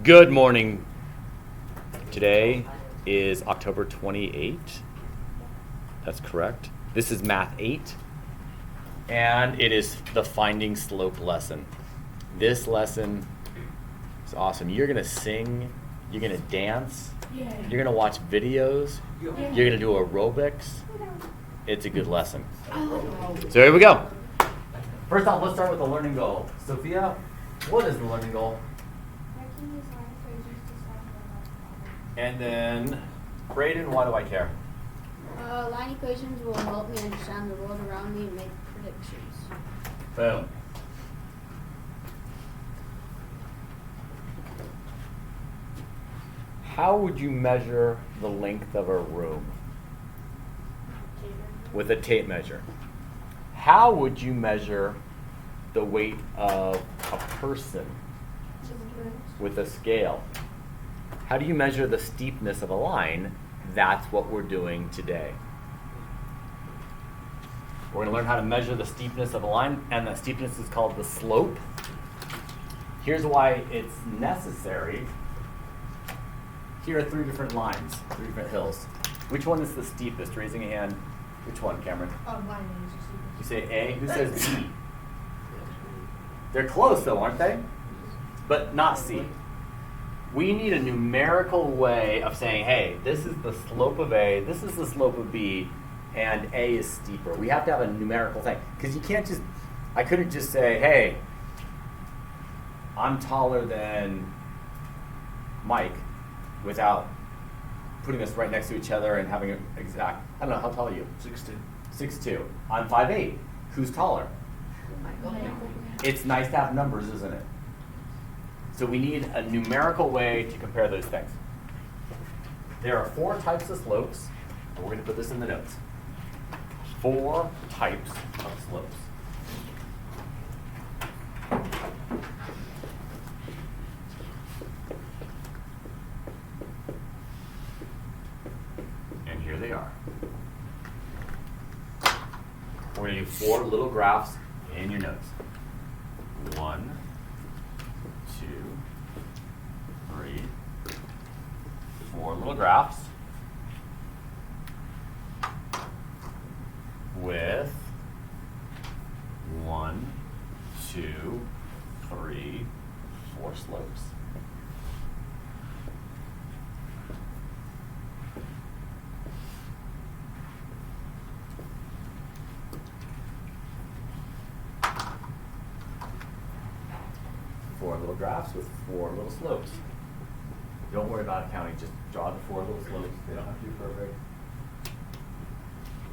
Good morning. Today is October 28th. That's correct. This is Math 8, and it is the Finding Slope lesson. This lesson is awesome. You're going to sing, you're going to dance, you're going to watch videos, you're going to do aerobics. It's a good lesson. So here we go. First off, let's start with the learning goal. Sophia, what is the learning goal? And then, Braden, why do I care? Line equations will help me understand the world around me and make predictions. Boom. How would you measure the length of a room? With a tape measure. How would you measure the weight of a person? With a scale. How do you measure the steepness of a line? That's what we're doing today. We're going to learn how to measure the steepness of a line, and that steepness is called the slope. Here's why it's necessary. Here are three different lines, three different hills. Which one is the steepest? Raising a hand. Which one, Cameron? Mine is the You say A. Who says B? They're close though, aren't they? But not C. We need a numerical way of saying, hey, this is the slope of A, this is the slope of B, and A is steeper. We have to have a numerical thing. Because you can't just, I couldn't just say, hey, I'm taller than Mike without putting us right next to each other and having an exact, I don't know, how tall are you? 6'2". 6'2". I'm 5'8". Who's taller? It's nice to have numbers, isn't it? So we need a numerical way to compare those things. There are 4 types of slopes, and we're going to put this in the notes. 4 types of slopes. And here they are. We're going to do 4 little graphs in your notes. 1, 2, 3, 4 little graphs with 1, 2, 3, 4 slopes. Four little graphs with 4 little slopes. Don't worry about counting, just draw the 4 little slopes. They don't have to be perfect.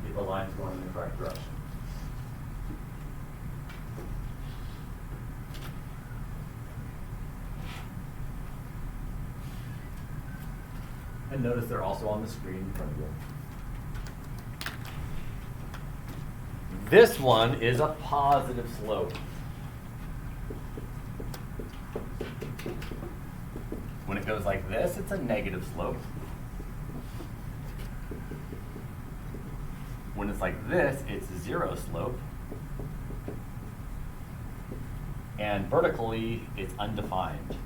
Get the lines going in the correct direction. And notice they're also on the screen in front of you. This one is a positive slope. When it goes like this, it's a negative slope. When it's like this, it's 0 slope. And vertically, it's undefined.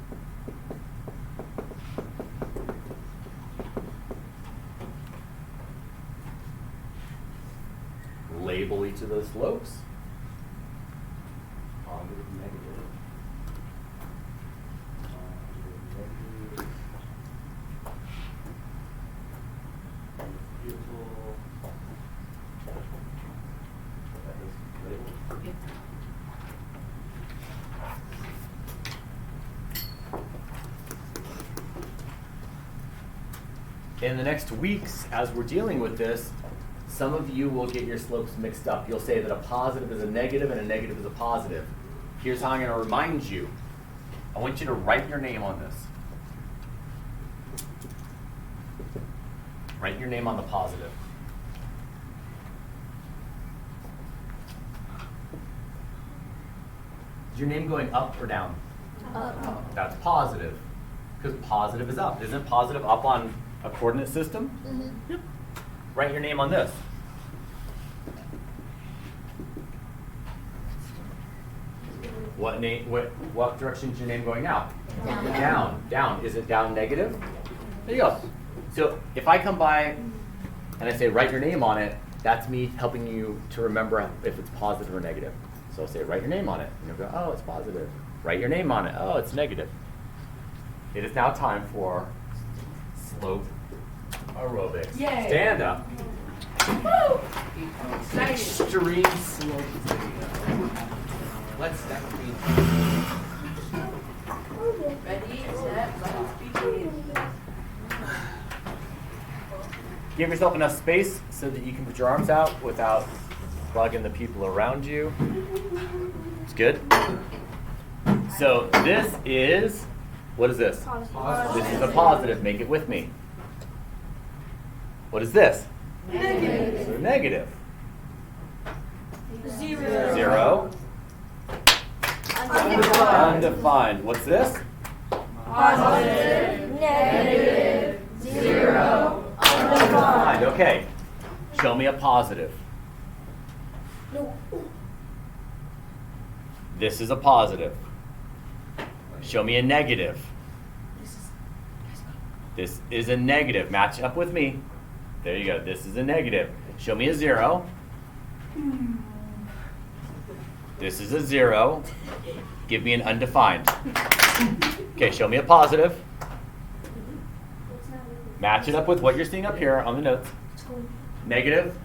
Label each of those slopes. Positive, negative. In the next weeks, as we're dealing with this, some of you will get your slopes mixed up. You'll say that a positive is a negative and a negative is a positive. Here's how I'm going to remind you. I want you to write your name on this. Write your name on the positive. Is your name going up or down? Up. That's positive. Because positive is up. Isn't positive up on a coordinate system? Mm-hmm. Yep. Write your name on this. What direction is your name going now? Down. Down. Down. Is it down negative? There you go. So if I come by and I say write your name on it, that's me helping you to remember if it's positive or negative. So I'll say write your name on it. And you'll go, oh, it's positive. Write your name on it. Oh, it's negative. It is now time for slope aerobics. Yay. Stand up. Woo! Extreme slope video. Let's step Ready, set, let's begin. Give yourself enough space so that you can put your arms out without bugging the people around you. It's good. So this is, what is this? Positive. This is a positive. Make it with me. What is this? Negative. So negative. Zero. Zero. Undefined. What's this? Positive. Negative. Zero. Undefined. Okay. Show me a positive. This is a positive. Show me a negative. This is a negative. Match up with me. There you go. This is a negative. Show me a zero. This is a zero. Give me an undefined. Okay, show me a positive. Match it up with what you're seeing up here on the notes. Negative.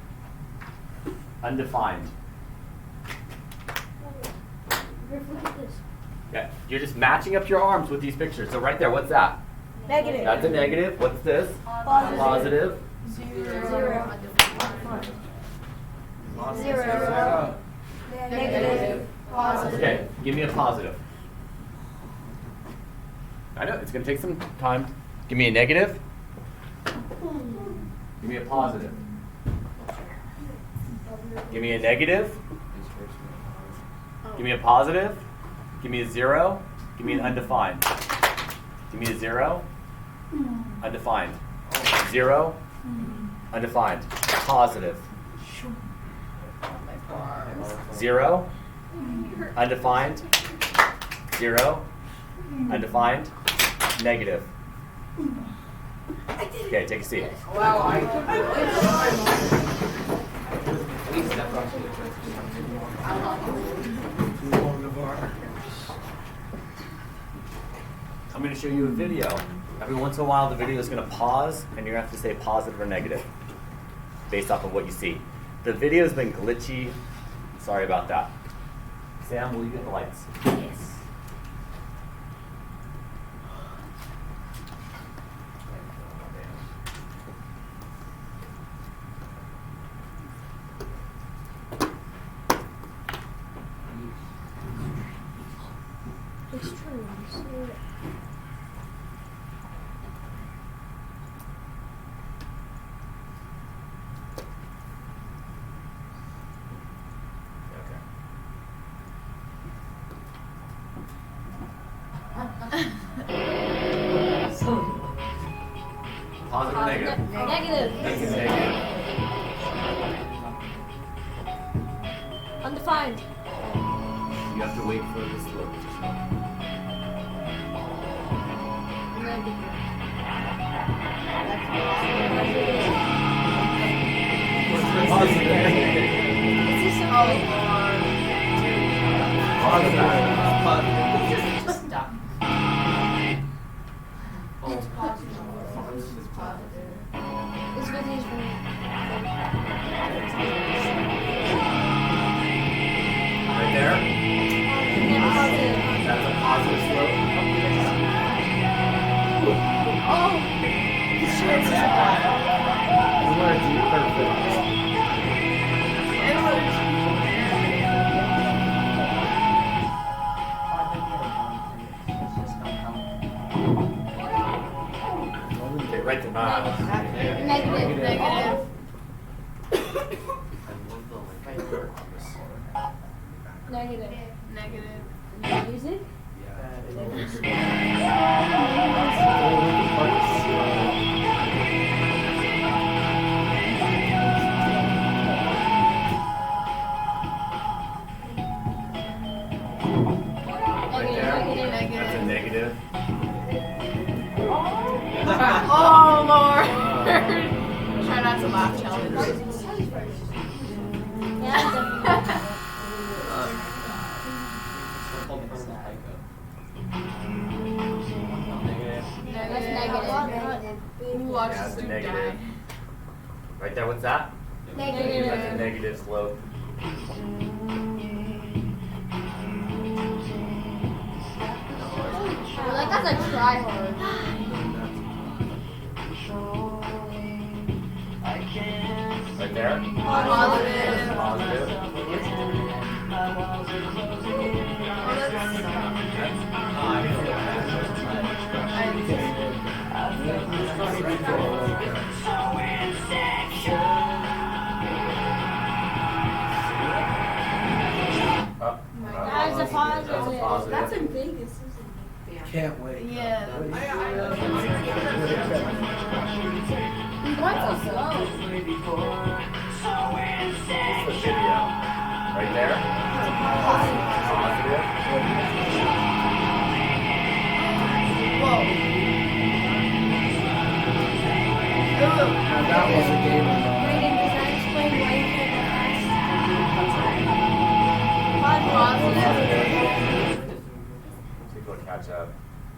Undefined. Look at this. Yeah, you're just matching up your arms with these pictures. So right there, what's that? Negative. That's a negative. What's this? Positive. Zero. Zero. Negative. Positive. Okay, give me a positive. I know, it's going to take some time. Give me a negative. Give me a positive. Give me a negative. Give me a positive. Give me a zero. Give me an undefined. Give me a zero. Undefined. Zero. Undefined. Positive. Zero. Undefined. Zero. Undefined. Negative. Okay, take a seat. I'm going to show you a video. Every once in a while, the video is going to pause, and you're going to have to say positive or negative based off of what you see. The video has been glitchy. Sorry about that. Sam, will you get the lights? Yes. It's true. Positive or negative? Negative. Negative. Undefined. You have to wait for the slope to show. This video is from Right there? That's a positive slope. Oh! You want to do perfect. Okay, right there. Negative. Negative. Music? Negative. Oh Lord! Try not to laugh, challenge. That's negative. Ooh, watch Yeah, this it's a dude negative. die. Right there, what's that? Negative. That's a negative slope. Well, like that's a try hard. Right there? Positive. Positive. That's a positive. That's in Vegas, isn't Can't wait. Yeah. He's going so slow. What's the video? Right there? Positive. Whoa. Ooh. Now that was a game of Reagan, does that explain why you can't Positive. People catch up.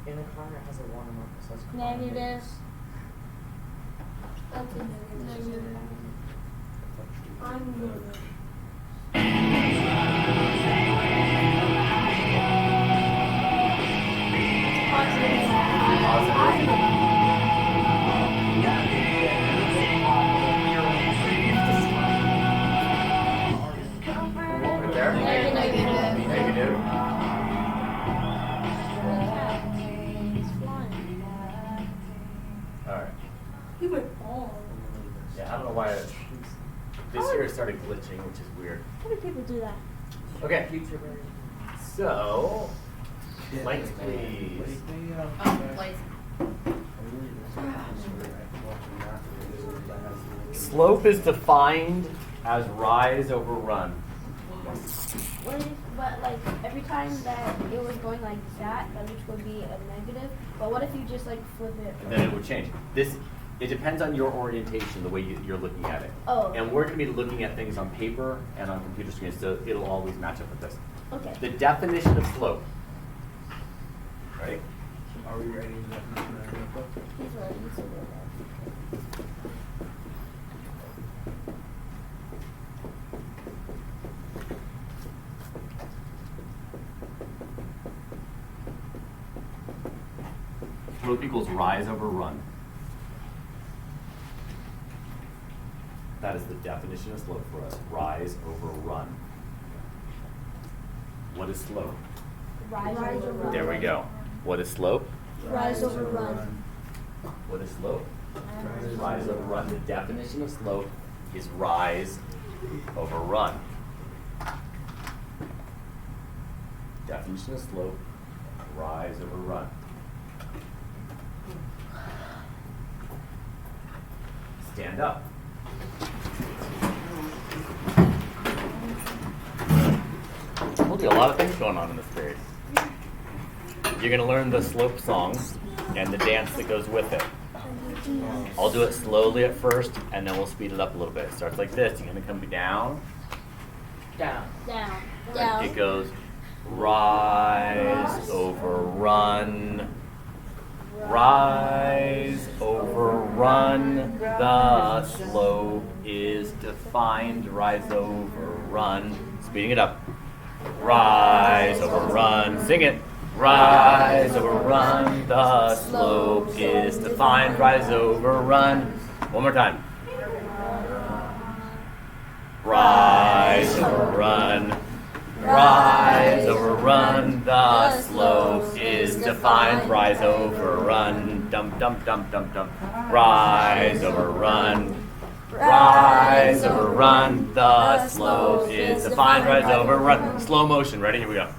in a car it has a watermark that says Negative. Negative. I'm good. Right there? Negative. Negative. Alright. He went all. Yeah, I don't know why this year it started glitching, which is weird. How do people do that? Okay. So, lights please. Lights. Slope is defined as rise over run. What if, but like every time that it was going like that which would be a negative. But what if you just like flip it? And then it would change. It depends on your orientation, the way you're looking at it. Oh. And we're going to be looking at things on paper and on computer screens, so it'll always match up with this. Okay. The definition of slope. Right? Are we ready to He's ready. He's so good. Slope equals rise over run. That is the definition of slope for us. Rise over run. What is slope? Rise over run. There we go. What is slope? Rise over run. What is slope? Rise over run. The definition of slope is rise over run. Definition of slope, rise over run. Stand up. Told you a lot of things going on in this period. You're going to learn the slope song and the dance that goes with it. I'll do it slowly at first, and then we'll speed it up a little bit. It starts like this. You're going to come down. Down. Down. Down. It goes rise over run. Rise over run. The slope is defined. Rise over run. Speeding it up. Rise over run. Sing it. Rise over run. The slope is defined. Rise over run. One more time. Rise over run. Rise over run. The slope is defined. Rise over run. Dum dum dum dum dum. Rise over run. Rise over run. The slope is defined. Rise over run. Slow motion. Ready? Here we go.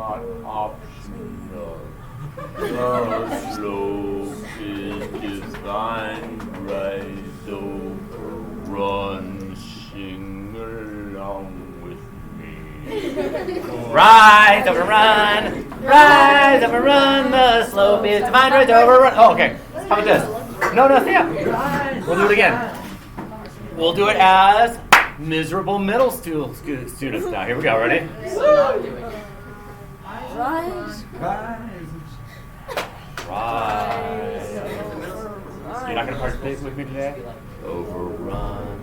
not optional. The slope is designed right over run. Sing along with me. Rise over run. Rise over run. The slope is defined right over run. Oh, okay. How about this? No, Sam. We'll do it again. We'll do it as miserable middle school students now. Here we go. Ready? Rise. Rise. You're not going to participate with me today? Overrun.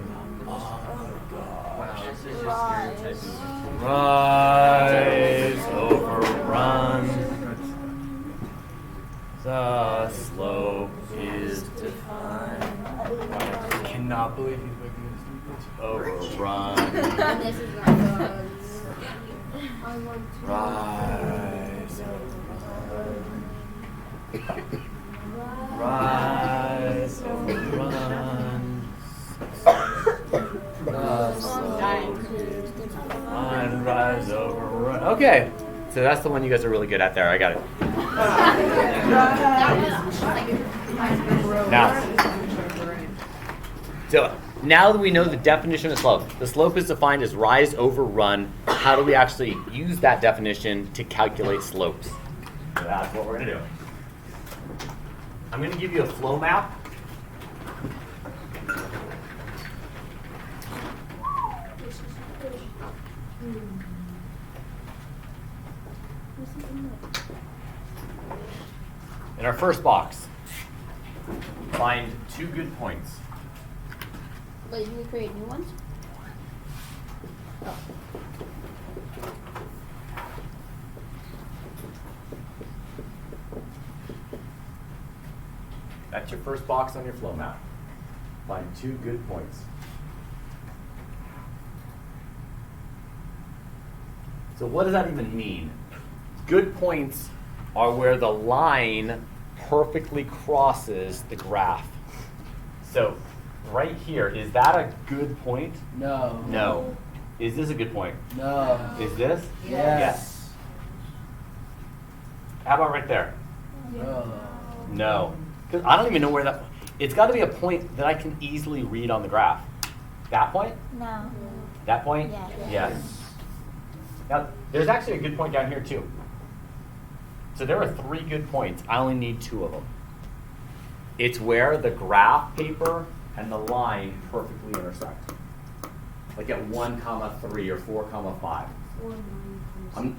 Rise. Overrun. The slope is defined. I cannot believe he's making this stupid. Overrun. This is not fun. Rise. Rise. Overrun. The slope is defined. Rise. Overrun. Okay. So that's the one you guys are really good at there. I got it. Now that we know the definition of slope, the slope is defined as rise over run. How do we actually use that definition to calculate slopes? So that's what we're going to do. I'm going to give you a flow map. In our first box, find 2 good points. Wait, you can create new ones? Oh. That's your first box on your flow map. Find 2 good points. So what does that even mean? Good points are where the line perfectly crosses the graph. So right here, is that a good point? No. No. Is this a good point? No. Is this? Yes. How about right there? No. No. Because I don't even know where that, it's got to be a point that I can easily read on the graph. That point? No. That point? Yeah. Yes. Now, there's actually a good point down here too. So there are 3 good points. I only need 2 of them. It's where the graph paper and the line perfectly intersect. Like at 1, 3 or 4, 5.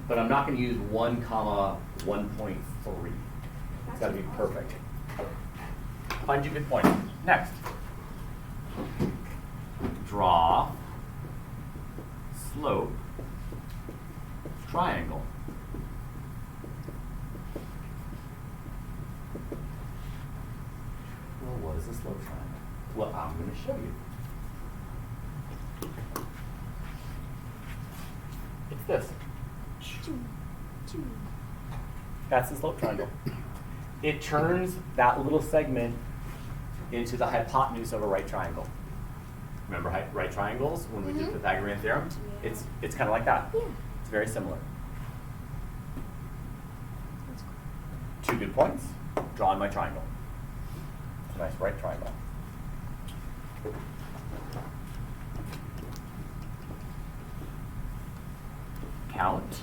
But I'm not going to use 1, 1.3. It's got to be perfect. Find 2 good points. Next. Draw slope triangle. Well, what is a slope triangle? Well, I'm going to show you. It's this. That's the slope triangle. It turns that little segment into the hypotenuse of a right triangle. Remember right triangles when we did the Pythagorean theorem? It's kind of like that. Yeah. It's very similar. 2 good points. Draw on my triangle. It's a nice right triangle. Count,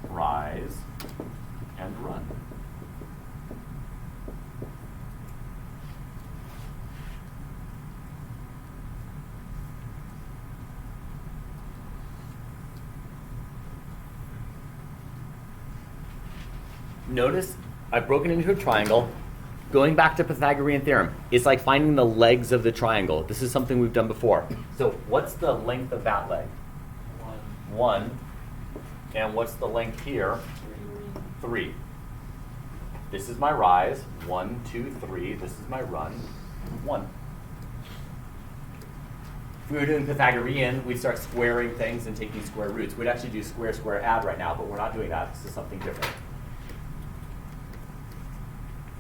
rise, and run. Notice I've broken it into a triangle. Going back to Pythagorean theorem, it's like finding the legs of the triangle. This is something we've done before. So what's the length of that leg? 1. And what's the length here? 3. This is my rise. 1, 2, 3. This is my run. 1. If we were doing Pythagorean, we'd start squaring things and taking square roots. We'd actually do square, square, add right now, but we're not doing that. This is something different.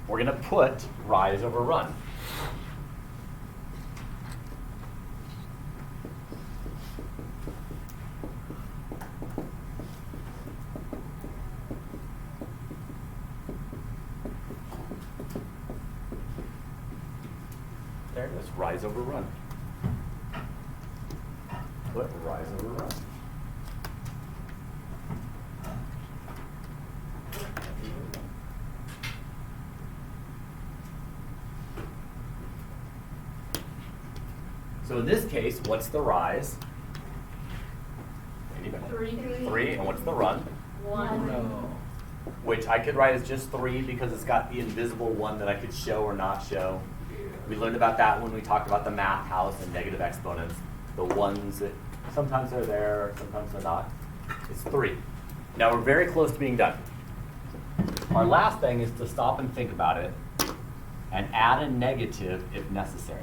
We're going to put rise over run. It's rise over run. Put rise over run. So in this case, what's the rise? Anybody? 3. 3, and what's the run? 1. No. Which I could write as just 3 because it's got the invisible one that I could show or not show. We learned about that when we talked about the math house and negative exponents. The ones that sometimes they're there, sometimes they're not. It's 3. Now we're very close to being done. Our last thing is to stop and think about it and add a negative if necessary.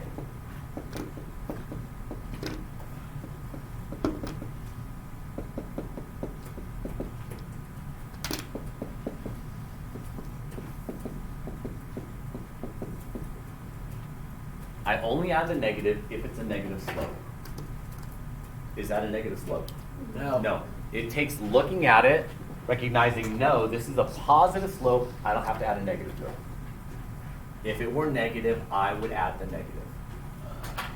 I only add the negative if it's a negative slope. Is that a negative slope? No. No. It takes looking at it, recognizing, no, this is a positive slope, I don't have to add a negative to it. If it were negative, I would add the negative.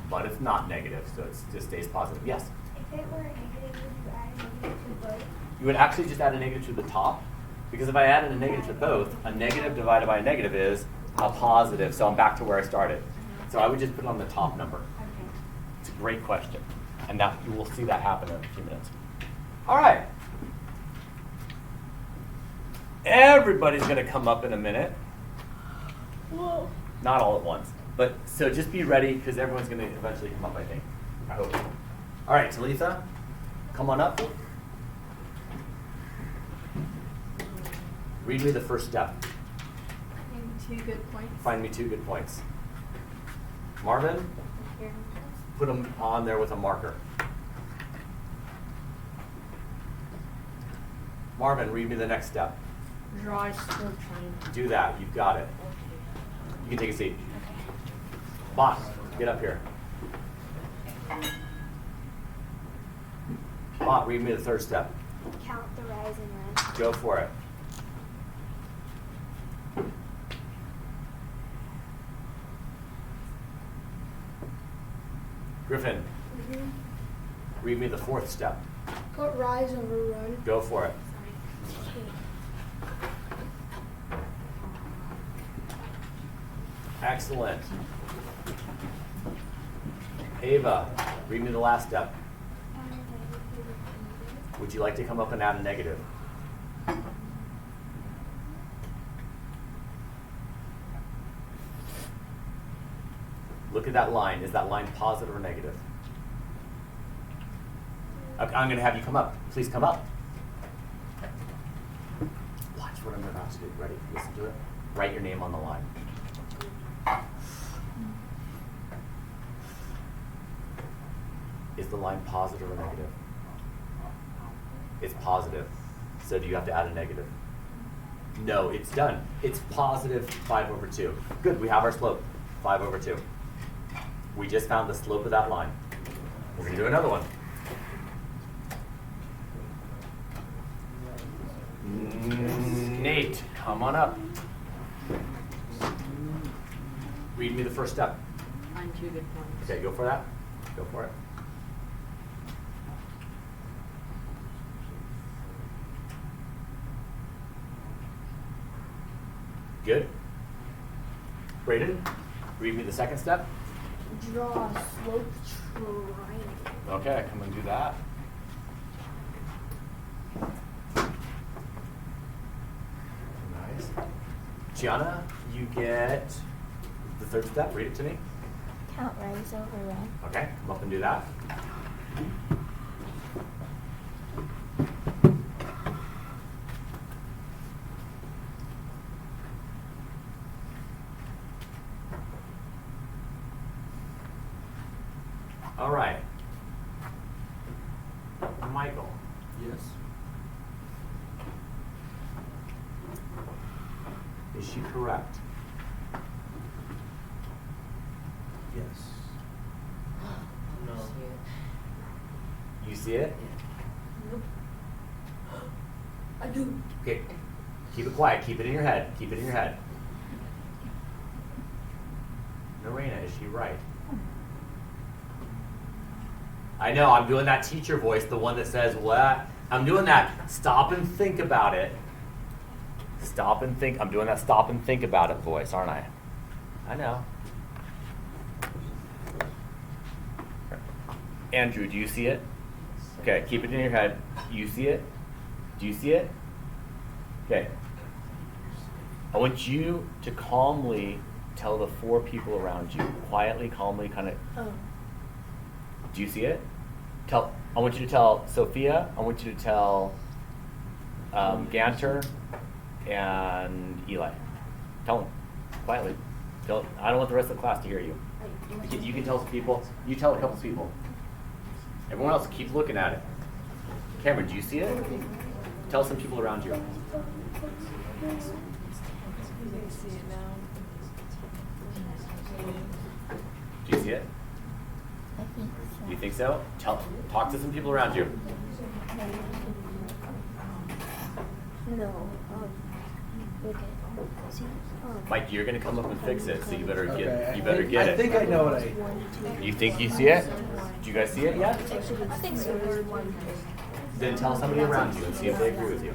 But it's not negative, so it just stays positive. Yes? If it were a negative, would you add a negative to both? You would actually just add a negative to the top, because if I added a negative to both, a negative divided by a negative is a positive, so I'm back to where I started. So I would just put it on the top number. Okay. It's a great question, and that you will see that happen in a few minutes. All right. Everybody's going to come up in a minute. Whoa. Not all at once, but so just be ready because everyone's going to eventually come up, I think. I hope. All right, Talitha, come on up. Read me the first step. Maybe 2 good points. Find me 2 good points. Marvin, put them on there with a marker. Marvin, read me the next step. Draw a slope triangle. Do that. You've got it. You can take a seat. Bot, get up here. Bot, read me the third step. Count the rise and run. Go for it. Griffin, read me the fourth step. Put rise over run. Go for it. Excellent. Ava, read me the last step. Would you like to come up and add a negative? Look at that line. Is that line positive or negative? Okay, I'm going to have you come up. Please come up. Watch what I'm about to do. Ready? Listen to it. Write your name on the line. Is the line positive or negative? It's positive. So do you have to add a negative? No, it's done. It's positive 5 over 2. Good, we have our slope. 5 over 2. We just found the slope of that line. We're going to do another one. Nate, come on up. Read me the first step. Find 2 good points. Okay, go for that. Go for it. Good. Braden, read me the second step. Draw a slope triangle. Okay, come and do that. Nice. Gianna, you get the third step. Read it to me. Count rise over run. Okay, come up and do that. All right. Michael. Yes. Is she correct? Yes. No. You see it? I do. Okay. Keep it quiet. Keep it in your head. Keep it in your head. Norena, is she right? I know, I'm doing that teacher voice, the one that says, what? I'm doing that stop and think about it. Stop and think. I'm doing that stop and think about it voice, aren't I? I know. Andrew, do you see it? Okay, keep it in your head. You see it? Do you see it? Okay. I want you to calmly tell the 4 people around you. Quietly, calmly, kind of. Oh. Do you see it? I want you to tell Sophia. I want you to tell Ganter and Eli. Tell them quietly. I don't want the rest of the class to hear you. You can tell some people. You tell a couple people. Everyone else, keep looking at it. Cameron, do you see it? Tell some people around you. Do you see it? I think so. You think so? Talk to some people around you. No. Okay. See? Mike, you're gonna come up and fix it, so you better get Okay, get I it. think I know what I. You think you see it? Do you guys see it yet? I think so. Then tell somebody around you and see if they agree with you.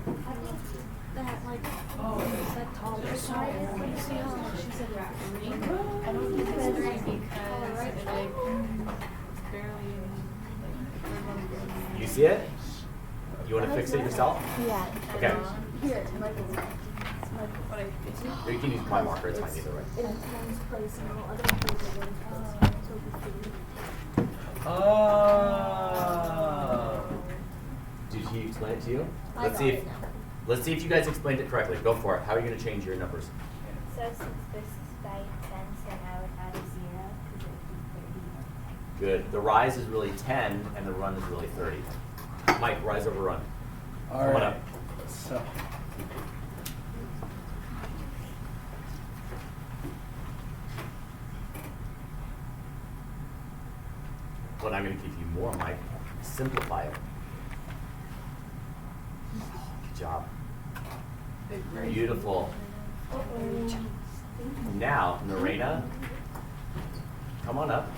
That like that taller side. I don't think it's 3 because it like barely You see it? You want to fix it yourself? Yeah. Okay. Here. what I You can use my marker. It's fine either way. In one's place and all other places Oh. Did he explain it to you? I got it now. Let's see if you guys explained it correctly. Go for it. How are you going to change your numbers? So since this is by 10, so I would add a 0 because it would be 30. Good. The rise is really 10, and the run is really 30. Mike, rise over run. All Come on right. up. So. But I'm going to give you more, Mike. Simplify it. Good job. Beautiful. Now, Narena, come on up.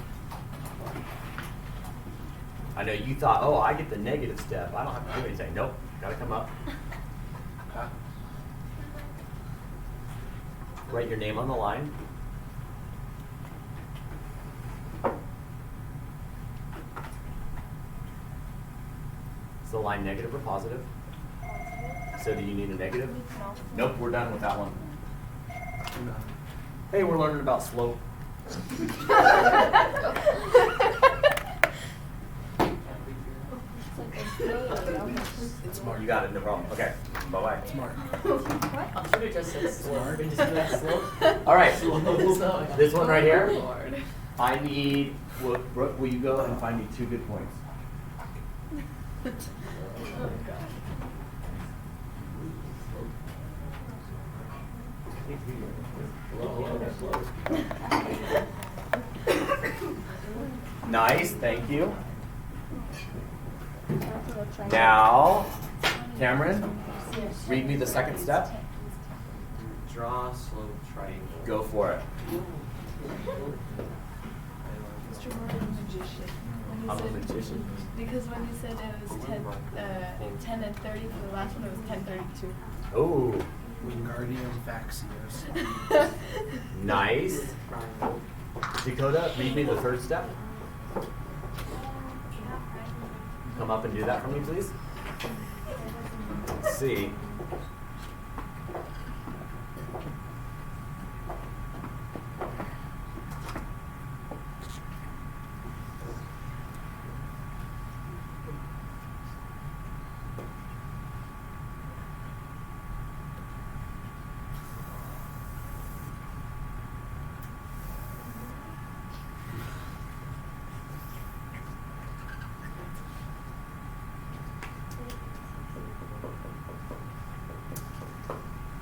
I know you thought, oh, I get the negative step. I don't have to do anything. Nope. Got to come up. Write your name on the line. Is the line negative or positive? So do you need a negative? Nope, we're done with that one. Hey, we're learning about slope. It's smart. You got it, no problem. Okay, bye-bye. Smart. I should have just said slow. Just do that slow. All right, Slow. this one right here. Lord. I need, Brooke, will you go and find me 2 good points? Nice, thank you. Now, Cameron, read me the second step. Draw slope triangle. Go for it. Mr. Morgan, magician. When I'm a he said, magician. because when you said it was 10 and 30 for the last one, it was 10:32. Oh, Wingardium Faxios. nice. Dakota, read me the third step. Come up and do that for me, please. Let's see.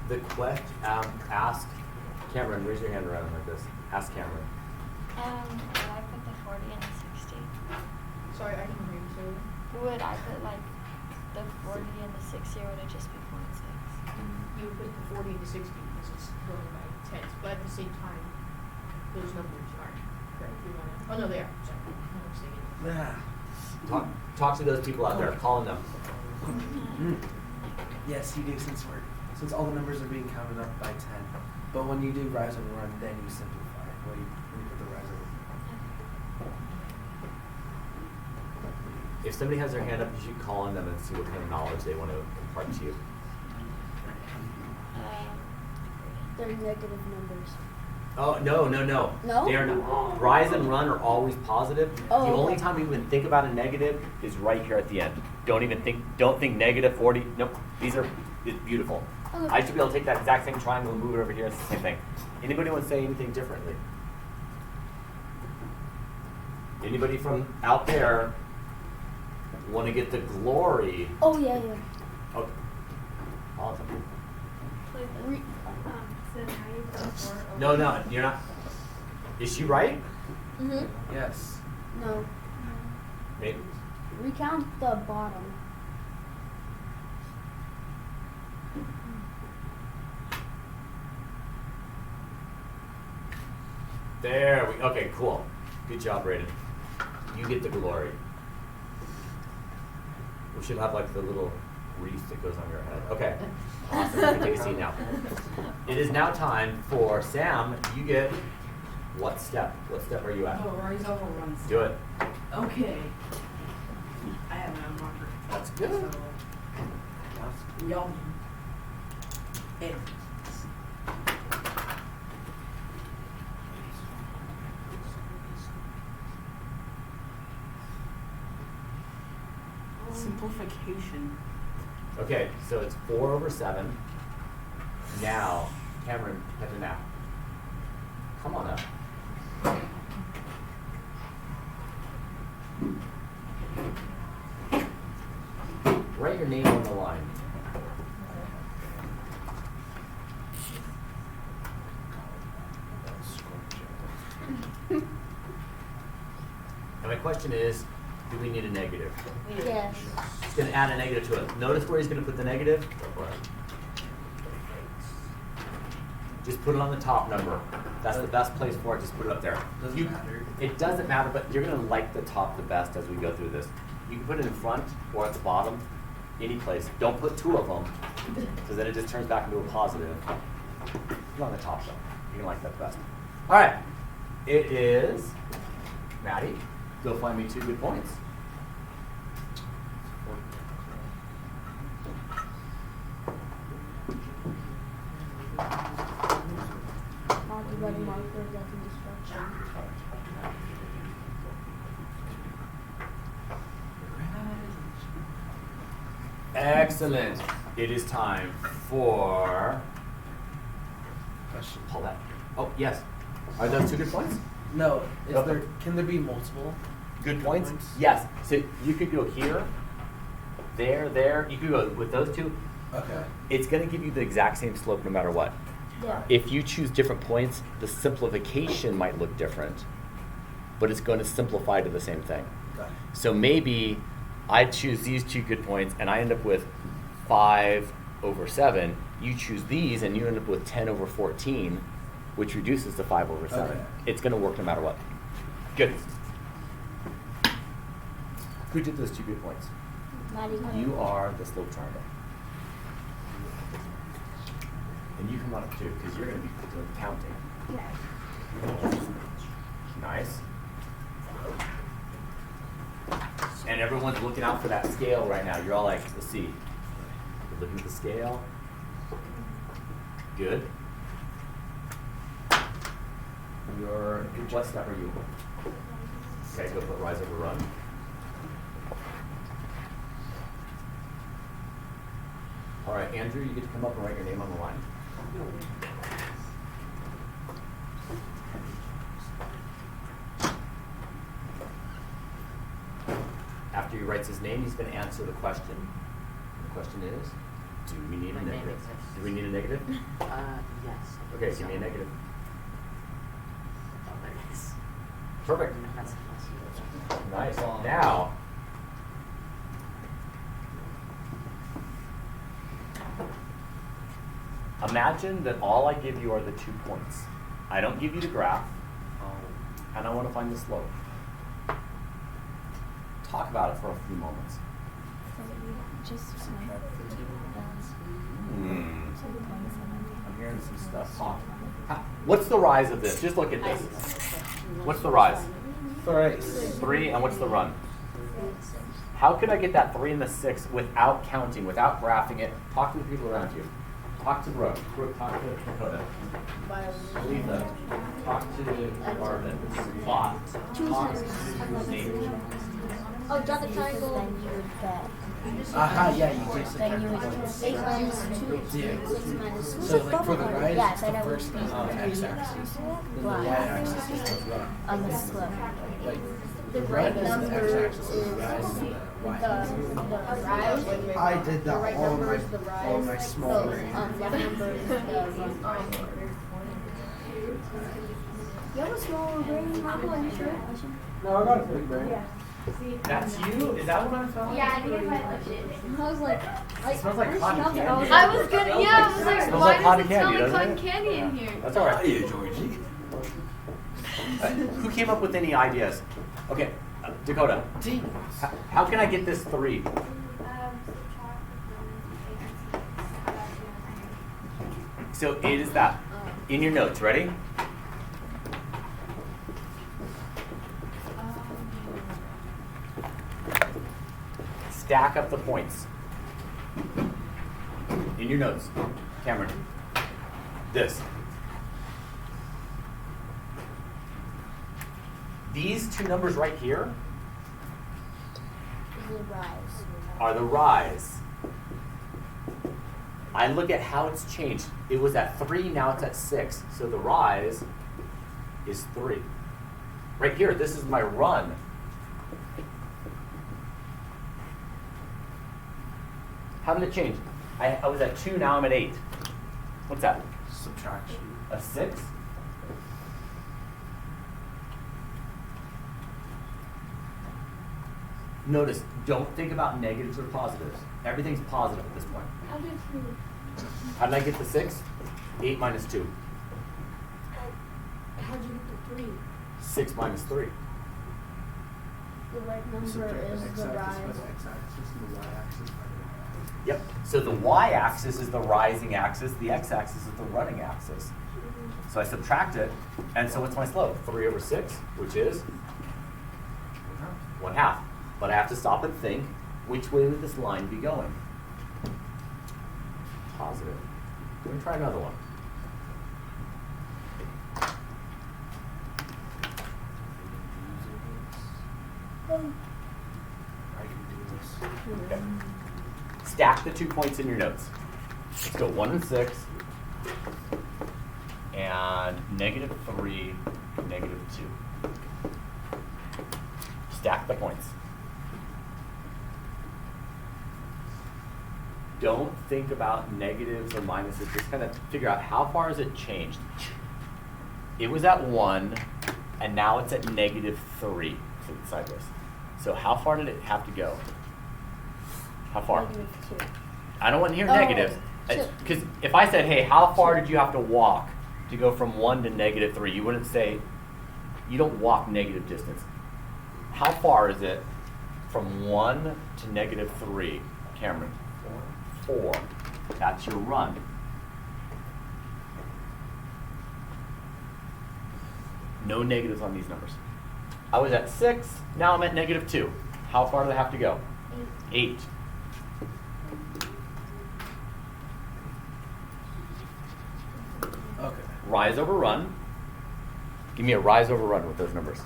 The question, ask Cameron, raise your hand around like this. Ask Cameron. Would I put the 40 and the 60? Sorry, I can hear you. Sorry. Would I put like the 40 and the 60, or would it just be 4 and 6? You put the 40 and the 60 because it's going by tens, but at the same time, those numbers aren't correct. You wanna, oh no, they are. Sorry, I'm mistaken. Yeah. Talk to those people out there. Call on them. Yes, you do since all the numbers are being counted up by 10. But when you do rise and run, then you simplify when you put the rise and run. If somebody has their hand up, you should call on them and see what kind of knowledge they want to impart to you. They're negative numbers. Oh, no. No? They are not. Rise and run are always positive. Oh, The only okay. time we even think about a negative is right here at the end. Don't think negative 40. Nope. It's beautiful. Okay. I should be able to take that exact same triangle and move it over here. It's the same thing. Anybody want to say anything differently? Anybody from out there want to get the glory? Oh, yeah. Oh, awesome. Re- So now you've got 4 over. No, you're not. Is she right? mm-hmm. Yes. No. Maybe. Recount the bottom. There we. Okay, cool. Good job, Brayden. You get the glory. We should have like the little wreath that goes on your head. Okay. Awesome. You can take a seat now. It is now time for Sam. You get what step? What step are you at? Oh, rise over runs. Do it. Okay. I have my marker. That's good. So, yum. It. Simplification. Okay, so it's 4 over 7. Now, Cameron, head to nap. Come on up. Write your name on the line. And my question is, do we need a negative? Yes. He's going to add a negative to it. Notice where he's going to put the negative? Go for it. Just put it on the top number. That's the best place for it. Just put it up there. Doesn't matter. It doesn't matter, but you're going to like the top the best as we go through this. You can put it in front or at the bottom, any place. Don't put 2 of them, because then it just turns back into a positive. Put it on the top, though. You're going to like that the best. All right. It is Maddie. Go find me 2 good points. Algebra marker doesn't destruction. Excellent. It is time for Question. Paulette. Oh, yes. Are those 2 good points? No. Okay. Can there be multiple? Good points? Yes. So you could go here, there. You could go with those 2. Okay. It's going to give you the exact same slope no matter what. Yeah. If you choose different points, the simplification might look different, but it's going to simplify to the same thing. Got it. So maybe I choose these 2 good points and I end up with 5 over 7. You choose these and you end up with 10 over 14, which reduces to 5 over 7. Okay. It's going to work no matter what. Good. Who did those 2 good points? Maddie. You are the slope triangle. And you come on up too, because you're going to be doing counting. Okay. Nice. And everyone's looking out for that scale right now. You're all like, let's see. You're looking at the scale. Good. What step are you? Okay, go put rise over run. All right, Andrew, you get to come up and write your name on the line. After he writes his name, he's going to answer the question. The question is, do we need a My name negative? exists. Do we need a negative? Yes. Okay, give me a negative. Oh, there it is. Perfect. That's Nice. Now, imagine that all I give you are the 2 points. I don't give you the graph, and I want to find the slope. talk about it for a few moments. I'm hearing some stuff talk. What's the rise of this? Just look at this. What's the rise? 3, and what's the run? How could I get that 3 and the 6 without counting, without graphing it? Talk to the people around you. Talk to Brooke. Brooke, talk to Dakota. Lisa, talk to Marvin. Plot. Talk to Nate. Oh, draw the triangle. Aha, yeah, you do Then you would subtract 8 minus 2. Yeah. 6 minus 2. So like for the rise, Yes, it's I the know. first x-axis. Then the Y. y-axis is the run. On the slope. Like The run right is the number x-axis, is and the rise is the y-axis. the rise. I did that all my small brain. Left number is the run. You have a smaller brain, Michael, are you sure? No, I got a big brain. Yeah. That's you? Is that what I'm feeling? Yeah, I think I might like it. I was like, smells like cotton smelled it. candy. I was gonna, yeah, I was like, Smells why like cotton does it smell candy, like doesn't cotton it? candy in here? That's all right. Hiya, Georgie. Who came up with any ideas? Okay, Dakota. How can I get this 3? So it is that. In your notes, ready? Stack up the points. In your notes, Cameron. This. These two numbers right here The rise. are the rise. I look at how it's changed. It was at 3, now it's at 6. So the rise is 3. Right here, this is my run. How did it change? I was at 2, now I'm at 8. What's that? Subtraction. A 6? Notice, don't think about negatives or positives. Everything's positive at this point. How did I get the 6? 8 minus 2. How'd you get the 3? 6 minus 3. The right number Subtract is the the x-axis by rise. the x-axis and the y-axis by the y-axis. Yep. So the y-axis is the rising axis. The x-axis is the running axis. So I subtract it. And so what's my slope? 3 over 6, which is 1/2. But I have to stop and think, which way would this line be going? Positive. Let me try another one. I can do this. Okay. Stack the 2 points in your notes. Let's go 1 and 6, and -3, -2. Stack the points. Don't think about negatives or minuses. Just kind of figure out how far has it changed. It was at 1, and now it's at -3. So it's sideways. So how far did it have to go? How far? -2. I don't want to hear Oh, negatives. so- Because if I said, hey, how far did you have to walk to go from 1 to -3? You wouldn't say, you don't walk negative distance. How far is it from 1 to -3, Cameron? 4. That's your run. No negatives on these numbers. I was at 6, now I'm at -2. How far do I have to go? 8. Okay. Rise over run. Give me a rise over run with those numbers.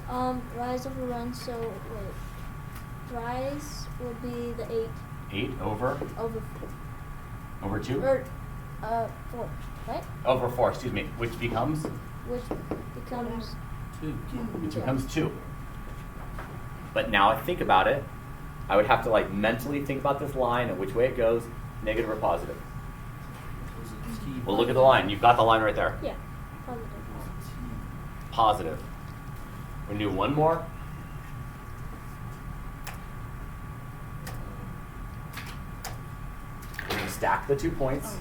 Rise over run, so wait. Rise would be the 8 8 over over 2? 4, right? Over 4, excuse me, which becomes? Which becomes 2. Which becomes 2. But now I think about it, I would have to like mentally think about this line and which way it goes, negative or positive. Well, look at the line. You've got the line right there. yeah, positive. Positive. We're gonna do one more. We're gonna stack the 2 points.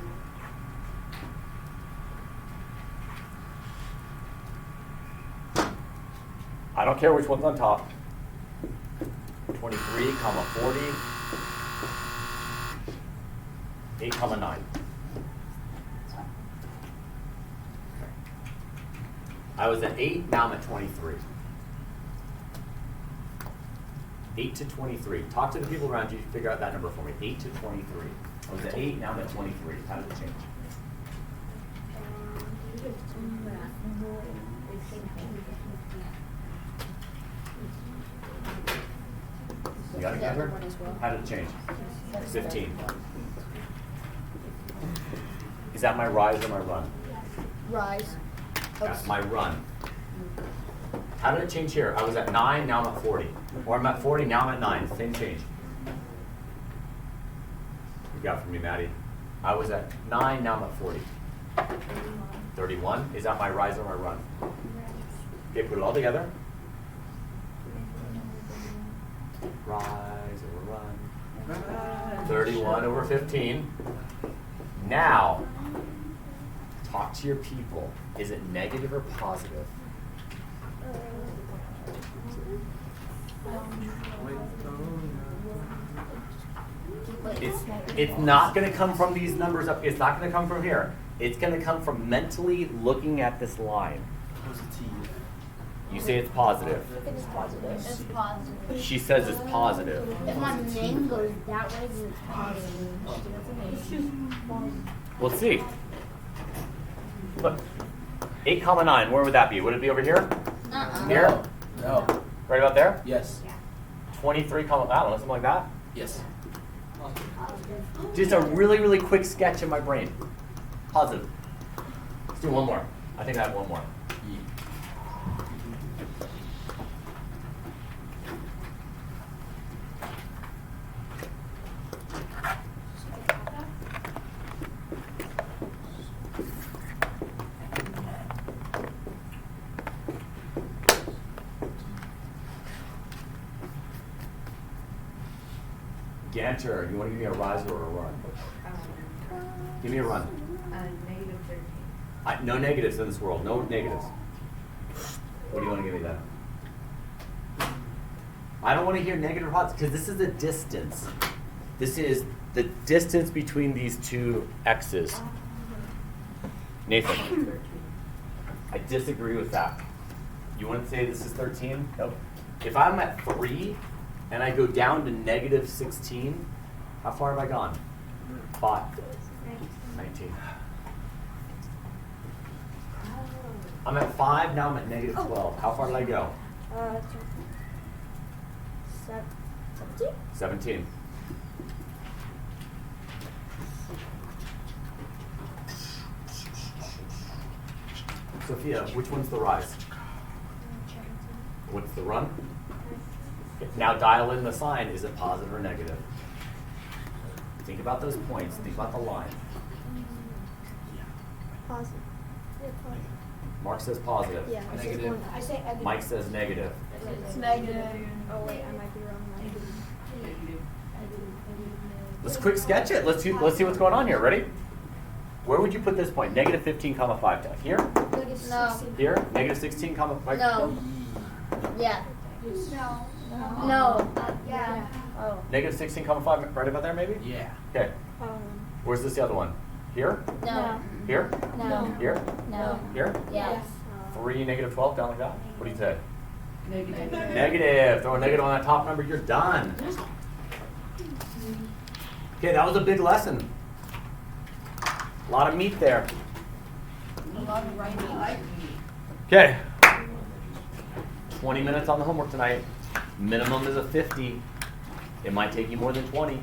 I don't care which one's on top. 23, comma 40. 8, comma 9. I was at 8, now I'm at 23. 8 to 23. Talk to the people around you, figure out that number for me. 8 to 23. I was at 8, now I'm at 23. How did it change? You got it, Amber? How did it change? 15. Is that my rise or my run? Rise. That's my run. How did it change here? I was at 9, now I'm at 40. Or I'm at 40, now I'm at 9. Same change. You got from me, Maddie. I was at 9, now I'm at 40. 31. Is that my rise or my run? Okay, put it all together. Rise or run. 31 over 15. Now, talk to your people. Is it negative or positive? It's not going to come from these numbers up. It's not going to come from here. It's going to come from mentally looking at this line. You say it's positive. I think it's positive. It's positive. She says it's positive. If my name goes that way, then it's positive. Let's see. Look. 8, comma 9. Where would that be? Would it be over here? Here? No. Right about there? Yes. 23, comma, I don't know, something like that? Yes. Just a really, really quick sketch in my brain. Positive. Let's do one more. I think I have one more. Ganter, you want to give me a rise or a run? Give me a run. Negative 13. No negatives in this world. No negatives. What do you want to give me then? I don't want to hear negative odds because this is the distance. This is the distance between these two x's. Nathan, I disagree with that. You want to say this is 13? Nope. If I'm at 3 and I go down to negative 16, how far have I gone? 5. 19. I'm at 5, now I'm at negative 12. How far did I go? 17? 17. Sophia, which one's the rise? What's the run? Now dial in the sign. Is it positive or negative? Think about those points. Think about the line. Positive. Mark says positive. Yeah, I say Negative. one. I say negative. Mike says negative. It's negative. Oh wait, I might be wrong. Let's quick sketch it. Let's see what's going on here. Ready? Where would you put this point? Negative 15, comma 5 down. Here? No. Here? Negative 16, comma 5? No. Yeah. No. No. Yeah. Oh. Negative 16, comma 5, right about there maybe? Yeah. Okay. Um. Where's this the other one? Here? No. Here? No. Here? No. Here? Yes. 3, negative 12, down like that? What do you say? Negative. Negative. Throw a negative on that top number, you're done. Okay, that was a big lesson. A lot of meat there. A lot of writing. Okay. 20 minutes on the homework tonight. Minimum is a 50. It might take you more than 20.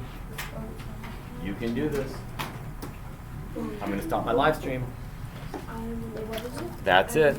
You can do this. I'm going to stop my live stream. What is it? That's it.